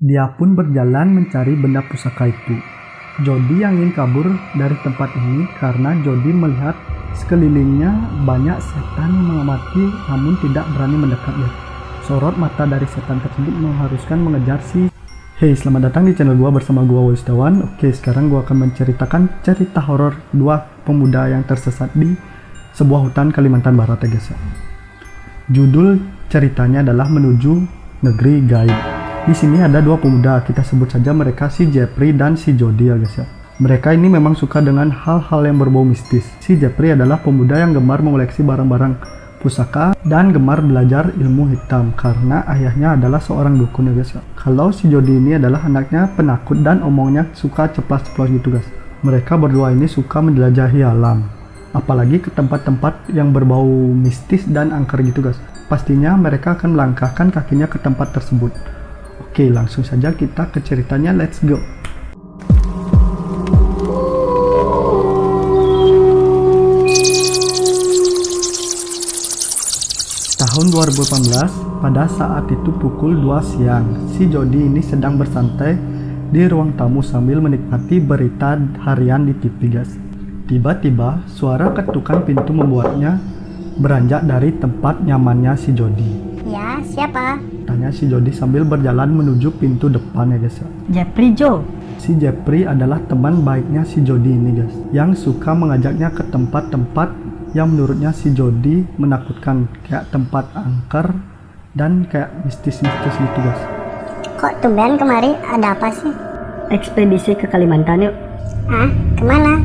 Dia pun berjalan mencari benda pusaka itu. Jody yang ingin kabur dari tempat ini karena Jody melihat sekelilingnya banyak setan yang mengamati namun tidak berani mendekatnya. Sorot mata dari setan tersebut mengharuskan mengejar si... Hey, selamat datang di channel gua bersama gua Wistawan. Oke, sekarang gua akan menceritakan cerita horor dua pemuda yang tersesat di sebuah hutan Kalimantan Barat ya guys. Judul ceritanya adalah Menuju Negeri Gaib. Di sini ada dua pemuda, kita sebut saja mereka si Jeffrey dan si Jody ya guys ya. Mereka ini memang suka dengan hal-hal yang berbau mistis. Si Jeffrey adalah pemuda yang gemar mengoleksi barang-barang pusaka dan gemar belajar ilmu hitam karena ayahnya adalah seorang dukun ya guys ya. Kalau si Jody ini adalah anaknya penakut dan omongnya suka ceplas-ceplos gitu guys. Mereka berdua ini suka menjelajahi alam, apalagi ke tempat-tempat yang berbau mistis dan angker gitu guys. Pastinya mereka akan melangkahkan kakinya ke tempat tersebut. Oke, langsung saja kita ke ceritanya, let's go. Tahun 2018, pada saat itu pukul 2 siang, si Jody ini sedang bersantai di ruang tamu sambil menikmati berita harian di TV guys. Tiba-tiba, suara ketukan pintu membuatnya beranjak dari tempat nyamannya si Jody. Ya, siapa? Tanya si Jody sambil berjalan menuju pintu depan ya guys. Jeffrey Joe. Si Jeffrey adalah teman baiknya si Jody ini guys, yang suka mengajaknya ke tempat-tempat yang menurutnya si Jody menakutkan, kayak tempat angker dan kayak mistis-mistis gitu guys. Kok tumben kemari? Ada apa sih? Ekspedisi ke Kalimantan yuk. Ah, kemana?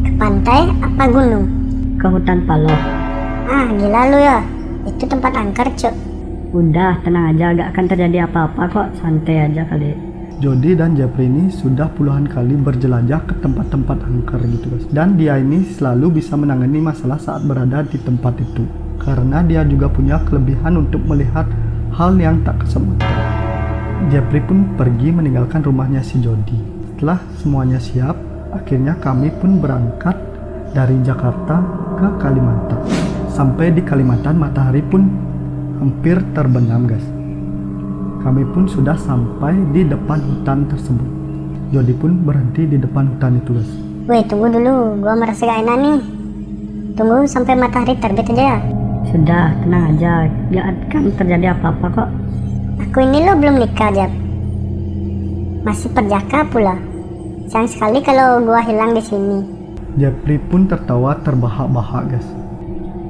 Ke pantai apa gunung? Ke hutan Paloh. Ah, gila lu ya. Itu tempat angker, cuk. Udah, tenang aja, gak akan terjadi apa-apa kok, santai aja kali. Jody dan Jeffrey ini sudah puluhan kali berjelajah ke tempat-tempat angker gitu guys. Dan dia ini selalu bisa menangani masalah saat berada di tempat itu. Karena dia juga punya kelebihan untuk melihat hal yang tak kasat mata. Jeffrey pun pergi meninggalkan rumahnya si Jody. Setelah semuanya siap, akhirnya kami pun berangkat dari Jakarta ke Kalimantan. Sampai di Kalimantan, matahari pun hampir terbenam guys. Kami pun sudah sampai di depan hutan tersebut. Jody pun berhenti di depan hutan itu guys. Weh, tunggu dulu. Gua merasa gak enak nih. Tunggu sampai matahari terbit aja ya. Sudah, tenang aja, gak akan terjadi apa-apa kok. Aku ini lo belum nikah, Jap. Masih perjaka pula. Sayang sekali kalau gua hilang di sini. Jeffrey pun tertawa terbahak-bahak guys.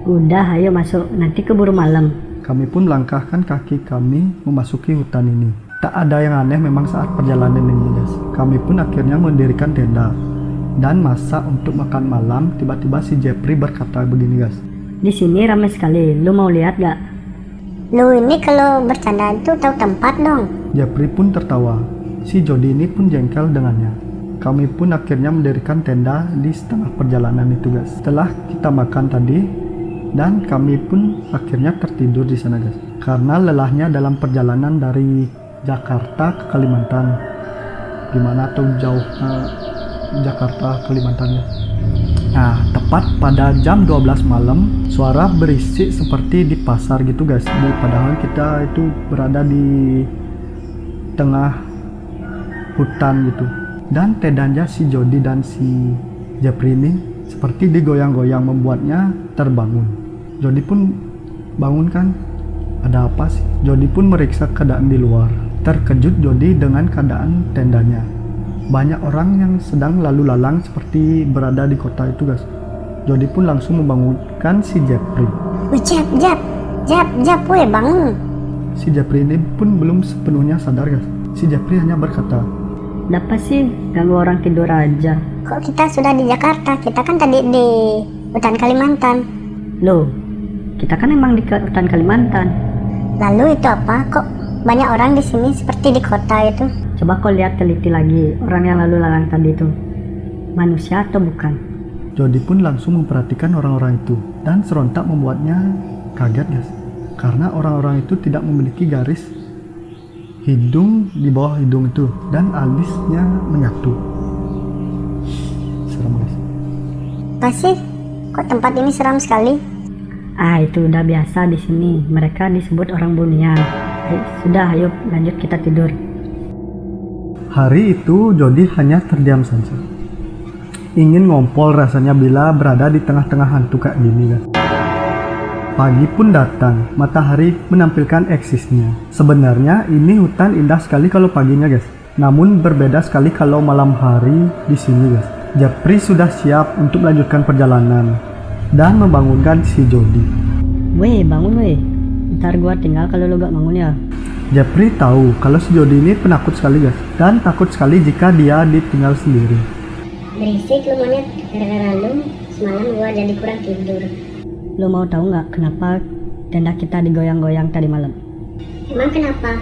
Udah, ayo masuk, nanti keburu malam. Kami pun melangkahkan kaki kami memasuki hutan ini. Tak ada yang aneh memang saat perjalanan ini guys. Kami pun akhirnya mendirikan tenda dan masak untuk makan malam. Tiba-tiba si Jeffrey berkata begini guys. Di sini ramai sekali, lu mau lihat gak? Lu ini kalau bercanda itu tahu tempat dong. Jeffrey pun tertawa. Si Jody ini pun jengkel dengannya. Kami pun akhirnya mendirikan tenda di setengah perjalanan itu guys. Setelah kita makan tadi, dan kami pun akhirnya tertidur di sana guys. Karena lelahnya dalam perjalanan dari Jakarta ke Kalimantan. Gimana tuh jauhnya Jakarta Kalimantan guys. Nah, tepat pada jam 12 malam, suara berisik seperti di pasar gitu guys. Padahal kita itu berada di tengah hutan gitu. Dan tendanya si Jody dan si Jeffrey ini seperti digoyang-goyang membuatnya terbangun. Jody pun bangun kan, ada apa sih? Jody pun meriksa keadaan di luar. Terkejut Jody dengan keadaan tendanya. Banyak orang yang sedang lalu lalang seperti berada di kota itu guys. Jody pun langsung membangunkan si Jeffrey. Wih, Jap, weh bangun. Si Jeffrey ini pun belum sepenuhnya sadar guys. Si Jeffrey hanya berkata, Kenapa sih ganggu orang tidur aja? Kok kita sudah di Jakarta? Kita kan tadi di hutan Kalimantan. Loh, kita kan emang di hutan Kalimantan. Lalu itu apa? Kok banyak orang di sini seperti di kota itu? Coba kau lihat teliti lagi, orang yang lalu lalang tadi itu manusia atau bukan? Jody pun langsung memperhatikan orang-orang itu dan serentak membuatnya kaget guys. Karena orang-orang itu tidak memiliki garis hidung di bawah hidung itu dan alisnya menyatu. Serem guys. Apa sih? Kok tempat ini seram sekali? Ah, itu udah biasa di sini. Mereka disebut orang bunian. Sudah, ayo lanjut kita tidur. Hari itu Jody hanya terdiam saja. Ingin ngompol rasanya bila berada di tengah-tengah hantu kayak gini guys. Pagi pun datang, matahari menampilkan eksisnya. Sebenarnya ini hutan indah sekali kalau paginya guys. Namun berbeda sekali kalau malam hari di sini guys. Japri sudah siap untuk melanjutkan perjalanan dan membangunkan si Jody. Weh, bangun weh. Ntar gua tinggal kalau lo gak bangun ya. Japri tahu kalau si Jody ini penakut sekali guys, dan takut sekali jika dia ditinggal sendiri. Berisik lu monyet, gara-gara lu semalam gua jadi kurang tidur. Lo mau tahu nggak kenapa tenda kita digoyang-goyang tadi malam? Emang kenapa?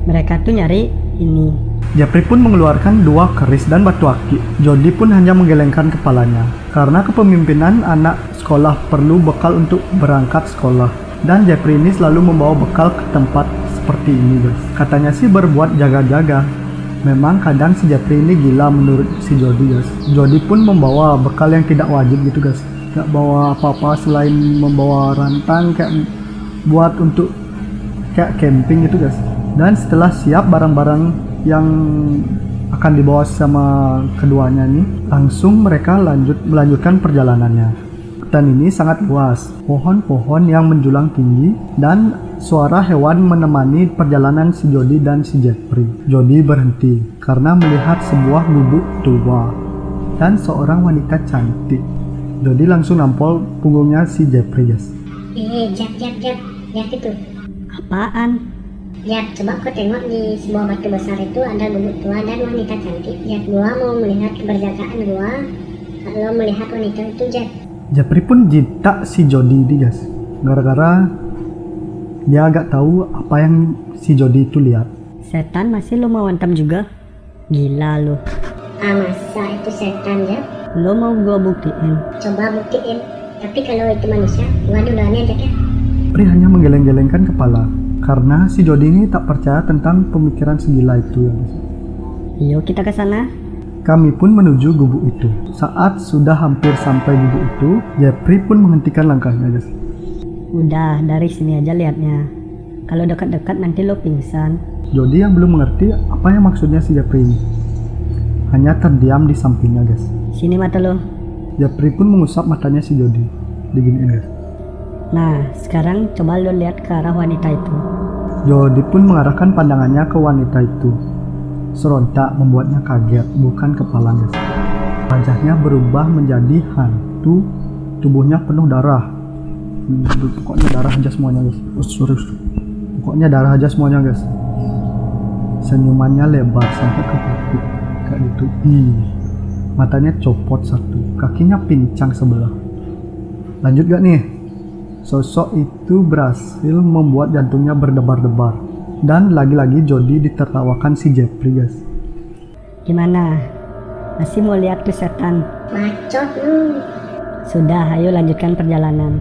Mereka tuh nyari ini. Japri pun mengeluarkan 2 keris dan batu akik. Jody pun hanya menggelengkan kepalanya. Karena kepemimpinan anak sekolah perlu bekal untuk berangkat sekolah. Dan Japri ini selalu membawa bekal ke tempat seperti ini guys. Katanya sih berbuat jaga-jaga. Memang kadang si Japri ini gila menurut si Jody guys. Jody pun membawa bekal yang tidak wajib gitu guys. Gak bawa apa-apa selain membawa rantang kayak buat untuk kayak camping gitu guys. Dan setelah siap barang-barang yang akan dibawa sama keduanya nih, langsung mereka melanjutkan perjalanannya. Hutan ini sangat luas, pohon-pohon yang menjulang tinggi, dan suara hewan menemani perjalanan si Jody dan si Japri. Jody berhenti karena melihat sebuah gubuk tua dan seorang wanita cantik. Jody langsung nampol punggungnya si Japri guys. Jap, lihat itu. Apaan? Lihat, coba kau tengok di sebuah batu besar itu ada gubuk tua dan wanita cantik. Lihat, gua mau melihat keberjagaan gua kalau melihat wanita itu, Jap. Japri pun jitak si Jody ini guys, gara-gara dia agak tahu apa yang si Jody itu lihat. Setan masih lo mau hantam juga? Gila lo. Masa itu setan, Jap? Lo mau gua buktiin? Coba buktiin. Tapi kalau itu manusia, gua duluan aja ya. Japri hanya menggeleng-gelengkan kepala karena si Jody ini tak percaya tentang pemikiran segila itu ya guys. Yuk kita ke sana. Kami pun menuju gubuk itu. Saat sudah hampir sampai gubuk itu, Japri pun menghentikan langkahnya guys. Udah, dari sini aja lihatnya. Kalau dekat-dekat nanti lo pingsan. Jody yang belum mengerti apa yang maksudnya si Japri ini, hanya terdiam di sampingnya guys. Sini mata lo. Japri pun mengusap matanya si Jody. Diginiin guys. Nah, sekarang coba lo lihat ke arah wanita itu. Jody pun mengarahkan pandangannya ke wanita itu. Serontak membuatnya kaget, bukan kepala guys. Wajahnya berubah menjadi hantu, tubuhnya penuh darah. Pokoknya darah aja semuanya guys. Pokoknya darah aja semuanya guys. Senyumannya lebar sampai ke pipi kayak gitu. Matanya copot satu, kakinya pincang sebelah. Lanjut gak nih? Sosok itu berhasil membuat jantungnya berdebar-debar. Dan lagi-lagi Jody ditertawakan si Japri guys. Gimana? Masih mau lihat tuh setan? Bacot lu. Sudah, ayo lanjutkan perjalanan.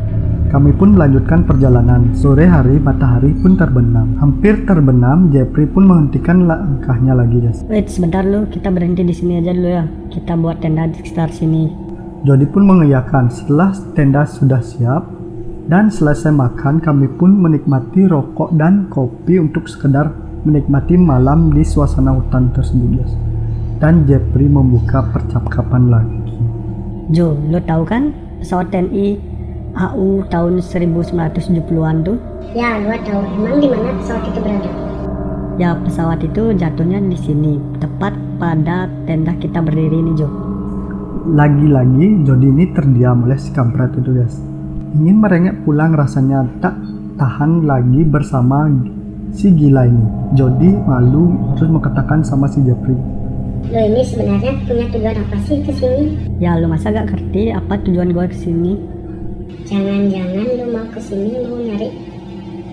Kami pun melanjutkan perjalanan. Sore hari matahari pun terbenam. Hampir terbenam, Japri pun menghentikan langkahnya lagi guys. Wait, sebentar lu, kita berhenti di sini aja dulu ya. Kita buat tenda di sekitar sini. Jody pun mengiyakan. Setelah tenda sudah siap dan selesai makan, kami pun menikmati rokok dan kopi untuk sekedar menikmati malam di suasana hutan tersebut guys. Dan Japri membuka percakapan lagi. Jo, lo tahu kan pesawat TNI AU tahun 1970-an tuh? Ya, gua tahu. Emang di mana pesawat itu berada? Ya, pesawat itu jatuhnya di sini, tepat pada tenda kita berdiri ini, Jo. Lagi-lagi Jody ini terdiam oleh si kampret itu guys. Ingin merengek pulang, rasanya tak tahan lagi bersama si gila ini. Jody malu terus mengatakan sama si Japri. Lo ini sebenarnya punya tujuan apa sih ke sini? Ya, lo masa gak ngerti apa tujuan gue kesini? Jangan-jangan lo mau ke sini mau nyari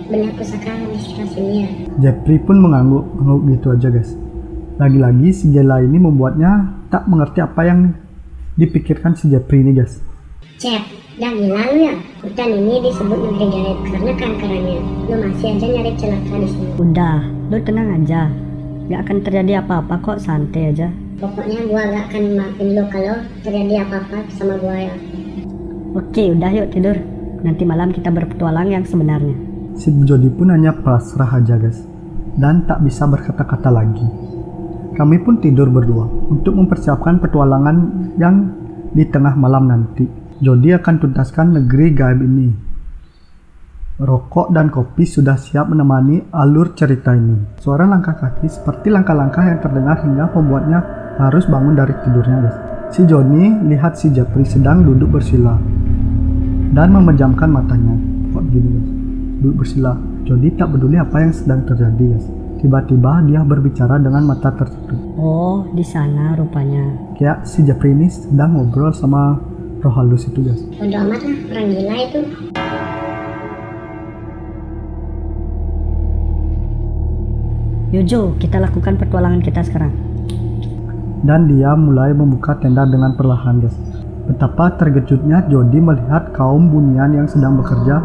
benda pusaka di sekitar sini ya? Japri pun mengangguk gitu aja guys. Lagi-lagi si gila ini membuatnya tak mengerti apa yang dipikirkan si Japri ini guys. Cep, dah gila lu ya? Hutan ini disebut negeri gaib karena kankerannya. Lo masih aja nyari celaka di sini. Udah, lo tenang aja. Gak akan terjadi apa-apa kok, santai aja. Pokoknya gua gak akan maafin lo kalau terjadi apa-apa sama gua ya. Oke, udah yuk tidur. Nanti malam kita berpetualang yang sebenarnya. Si Jody pun hanya pasrah aja guys, dan tak bisa berkata-kata lagi. Kami pun tidur berdua untuk mempersiapkan petualangan yang di tengah malam nanti. Jody akan tuntaskan negeri gaib ini. Rokok dan kopi sudah siap menemani alur cerita ini. Suara langkah kaki seperti langkah-langkah yang terdengar hingga membuatnya harus bangun dari tidurnya, guys. Si Johnny lihat si Jeffrey sedang duduk bersila dan memejamkan matanya. Kok gini, guys? Duduk bersila. Jody tak peduli apa yang sedang terjadi, guys. Tiba-tiba dia berbicara dengan mata tertutup. Oh, di sana rupanya. Kayak si Jeffrey ini sedang ngobrol sama roh halus itu, guys. Bodo amat lah, orang gila itu. Yojo, kita lakukan petualangan kita sekarang. Dan dia mulai membuka tenda dengan perlahan, guys. Betapa terkejutnya Jody melihat kaum bunian yang sedang bekerja,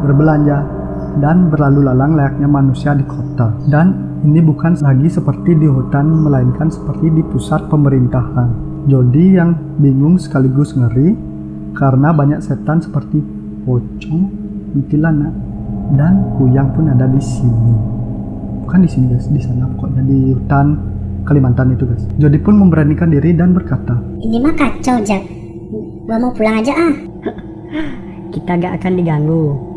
berbelanja, dan berlalu lalang layaknya manusia di kota. Dan ini bukan lagi seperti di hutan, melainkan seperti di pusat pemerintahan. Jody yang bingung sekaligus ngeri karena banyak setan seperti pocong, kuntilanak, dan kuyang pun ada di sini. Bukan di sini, guys, di sana pokoknya di hutan Kalimantan itu, guys. Jody pun memberanikan diri dan berkata, Ini mah kacau, Jack. Gua mau pulang aja ah. Kita gak akan diganggu.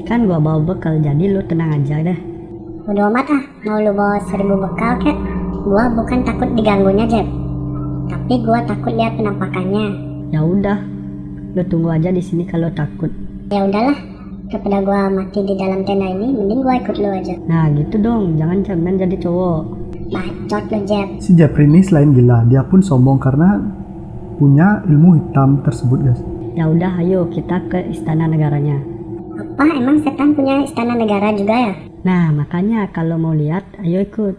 Kan gua bawa bekal, jadi lu tenang aja deh. Bodo amat ah, mau lu bawa 1000 bekal kek. Gua bukan takut diganggunya, Jack. Tapi gua takut lihat penampakannya. Ya udah, lu tunggu aja di sini kalau takut. Ya udahlah, daripada gua mati di dalam tenda ini, mending gua ikut lu aja. Nah gitu dong, jangan cemen jadi cowok. Bacot lu, Jack. si Jeffrey ini selain gila, dia pun sombong karena punya ilmu hitam tersebut, guys. Ya udah, ayo kita ke istana negaranya. Apa emang setan punya istana negara juga ya? Nah makanya kalau mau lihat, ayo ikut.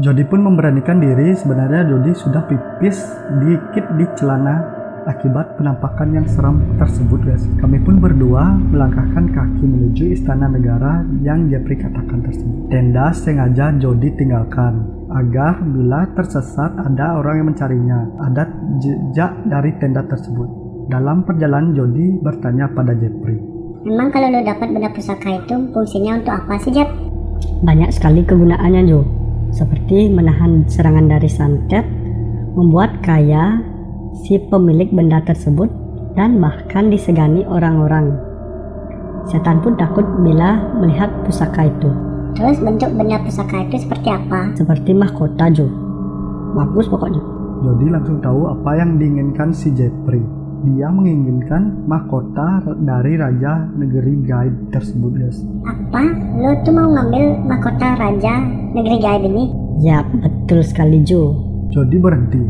Jody pun memberanikan diri. Sebenarnya Jody sudah pipis dikit di celana akibat penampakan yang seram tersebut, guys. Kami pun berdua melangkahkan kaki menuju istana negara yang Jeffrey katakan tersebut. Tenda sengaja Jody tinggalkan agar bila tersesat ada orang yang mencarinya. Ada jejak dari tenda tersebut. Dalam perjalanan Jody bertanya pada Jeffrey, Memang kalau lu dapat benda pusaka itu fungsinya untuk apa sih, Jack? Banyak sekali kegunaannya, Jo. Seperti menahan serangan dari santet, membuat kaya si pemilik benda tersebut, dan bahkan disegani orang-orang. Setan pun takut bila melihat pusaka itu. Terus bentuk benda pusaka itu seperti apa? Seperti mahkota, Jo. Bagus pokoknya. Jody langsung tahu apa yang diinginkan si Jeffrey. Dia menginginkan mahkota dari raja negeri gaib tersebut, guys. Apa? Lu tuh mau ngambil mahkota raja negeri gaib ini? Ya, betul sekali, Jo. Jody berhenti.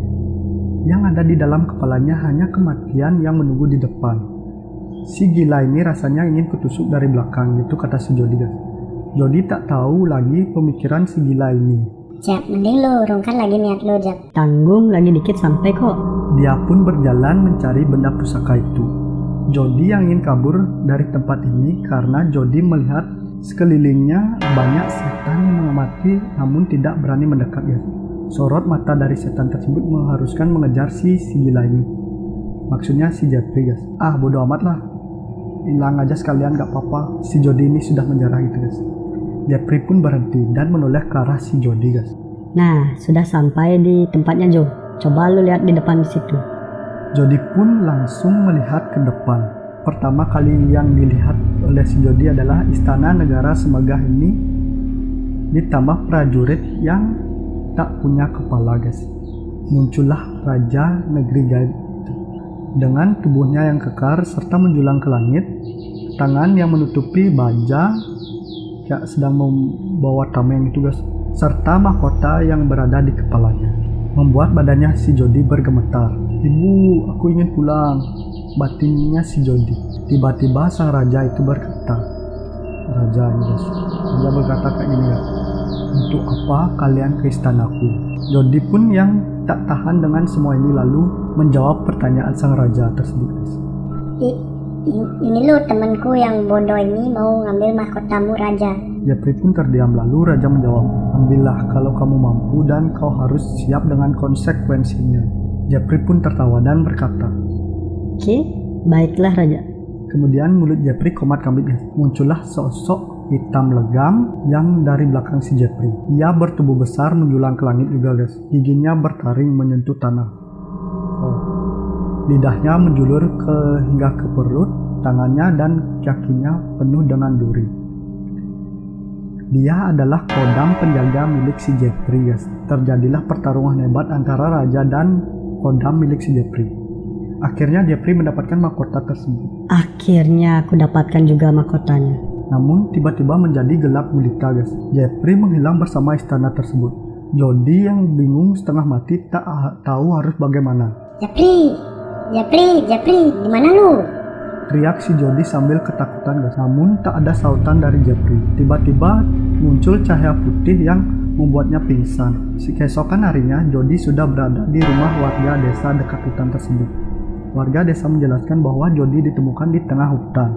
Yang ada di dalam kepalanya hanya kematian yang menunggu di depan. Si gila ini rasanya ingin kutusuk dari belakang, gitu kata si Jody, guys. Jody tak tahu lagi pemikiran si gila ini. Jack, mending lu urungkan lagi niat lu, Jack. Tanggung lagi dikit sampai kok. Dia pun berjalan mencari benda pusaka itu. Jody yang ingin kabur dari tempat ini karena Jody melihat sekelilingnya banyak setan yang mengamati namun tidak berani mendekat, guys. Sorot mata dari setan tersebut mengharuskan mengejar si gila ini. Maksudnya si Jeffrey, guys. Ah, bodo amat lah. Hilang aja sekalian, gak apa-apa. Si Jody ini sudah menjarah gitu, guys. Jeffrey pun berhenti dan menoleh ke arah si Jody, guys. Nah, sudah sampai di tempatnya, Jo. Coba lu lihat di depan situ. Jody pun langsung melihat ke depan. Pertama kali yang dilihat oleh si Jody adalah istana negara semegah ini ditambah prajurit yang tak punya kepala, guys. Muncullah raja negeri gaib itu dengan tubuhnya yang kekar serta menjulang ke langit, tangan yang menutupi baja kayak sedang membawa tameng itu, guys, serta mahkota yang berada di kepalanya, membuat badannya si Jody bergemetar. Ibu, aku ingin pulang, batinnya si Jody. Tiba-tiba sang raja itu berkata, raja berkata kayak gini, guys, untuk apa kalian ke istanaku? Jody pun yang tak tahan dengan semua ini lalu menjawab pertanyaan sang raja tersebut, guys. Ini lu temanku yang bodoh ini mau ngambil mahkotamu, raja. Jeffrey pun terdiam lalu raja menjawab, ambillah kalau kamu mampu dan kau harus siap dengan konsekuensinya. Jeffrey pun tertawa dan berkata, Oke, baiklah raja. Kemudian mulut Jeffrey komat kambing, muncullah sosok hitam legam yang dari belakang si Jeffrey. Ia bertubuh besar menjulang ke langit juga guys. Giginya bertaring menyentuh tanah. Lidahnya menjulur hingga ke perut, tangannya dan kakinya penuh dengan duri. Dia adalah kodam penjaga milik si Jeffrey guys. Terjadilah pertarungan hebat antara raja dan kodam milik si Jeffrey. Akhirnya Jeffrey mendapatkan mahkota tersebut. Akhirnya aku dapatkan juga mahkotanya. Namun tiba-tiba menjadi gelap gulita guys. Jeffrey menghilang bersama istana tersebut. Jody yang bingung setengah mati tak tahu harus bagaimana. Jeffrey, di mana lu? Teriak si Jody sambil ketakutan guys. Namun tak ada sautan dari Jeffrey. Tiba-tiba muncul cahaya putih yang membuatnya pingsan. Keesokan harinya Jody sudah berada di rumah warga desa dekat hutan tersebut. Warga desa menjelaskan bahwa Jody ditemukan di tengah hutan.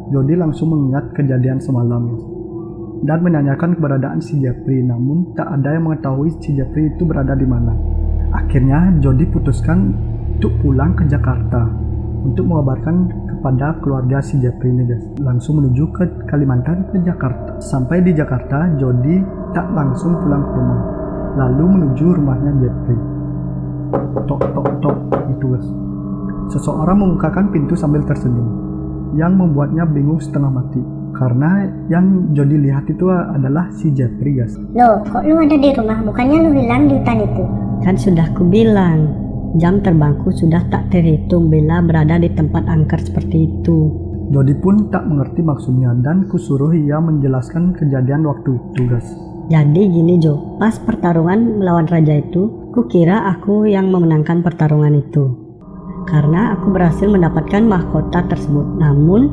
Jody langsung mengingat kejadian semalam dan menanyakan keberadaan si Jeffrey, namun tak ada yang mengetahui si Jeffrey itu berada di mana. Akhirnya Jody putuskan untuk pulang ke Jakarta untuk mengabarkan kepada keluarga si Jeffrey ini guys. Langsung menuju ke Kalimantan ke Jakarta. Sampai di Jakarta, Jody tak langsung pulang ke rumah, lalu menuju rumahnya Jeffrey. Tok gitu guys. Seseorang membukakan pintu sambil tersenyum, yang membuatnya bingung setengah mati. Karena yang Jody lihat itu adalah si Jeffrey guys. Loh, kok lu ada di rumah? Bukannya lu hilang di hutan itu? Kan sudah kubilang, jam terbangku sudah tak terhitung bila berada di tempat angker seperti itu. Jody pun tak mengerti maksudnya dan kusuruh ia menjelaskan kejadian waktu itu guys. Jadi gini Jo, pas pertarungan melawan raja itu, kukira aku yang memenangkan pertarungan itu. Karena aku berhasil mendapatkan mahkota tersebut. Namun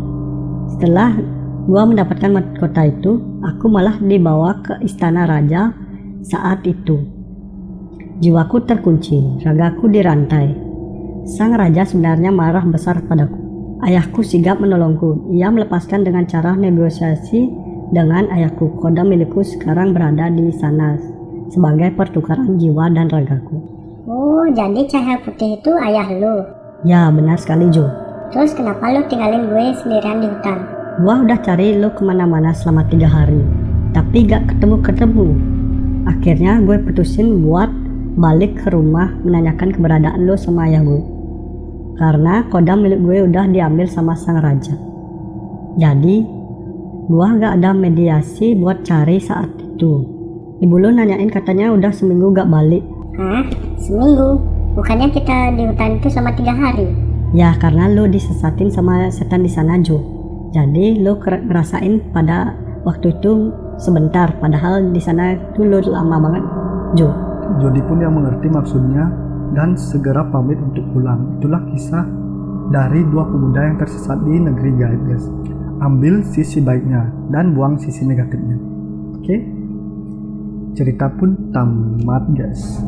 setelah gua mendapatkan mahkota itu, aku malah dibawa ke istana raja saat itu. Jiwaku terkunci, ragaku dirantai. Sang raja sebenarnya marah besar padaku. Ayahku sigap menolongku. Ia melepaskan dengan cara negosiasi dengan ayahku. Kodam milikku sekarang berada di sana sebagai pertukaran jiwa dan ragaku. Oh, jadi cahaya putih itu ayah lu? Ya, benar sekali Jo. Terus kenapa lu tinggalin gue sendirian di hutan? Gua udah cari lu kemana-mana selama 3 hari, tapi gak ketemu-ketemu. Akhirnya gue putusin buat balik ke rumah menanyakan keberadaan lu sama ayah gue. Karena kodam milik gue udah diambil sama sang raja. Jadi, gua gak ada mediasi buat cari saat itu. Ibu lu nanyain katanya udah seminggu gak balik. Hah? Seminggu? Bukannya kita di hutan itu selama 3 hari? Ya, karena lu disesatin sama setan di sana Jo. Jadi lu ngerasain pada waktu itu sebentar, padahal di sana itu lu lama banget Jo. Jody pun yang mengerti maksudnya dan segera pamit untuk pulang. Itulah kisah dari 2 pemuda yang tersesat di negeri gaib guys. Ambil sisi baiknya dan buang sisi negatifnya. Oke? Cerita pun tamat guys.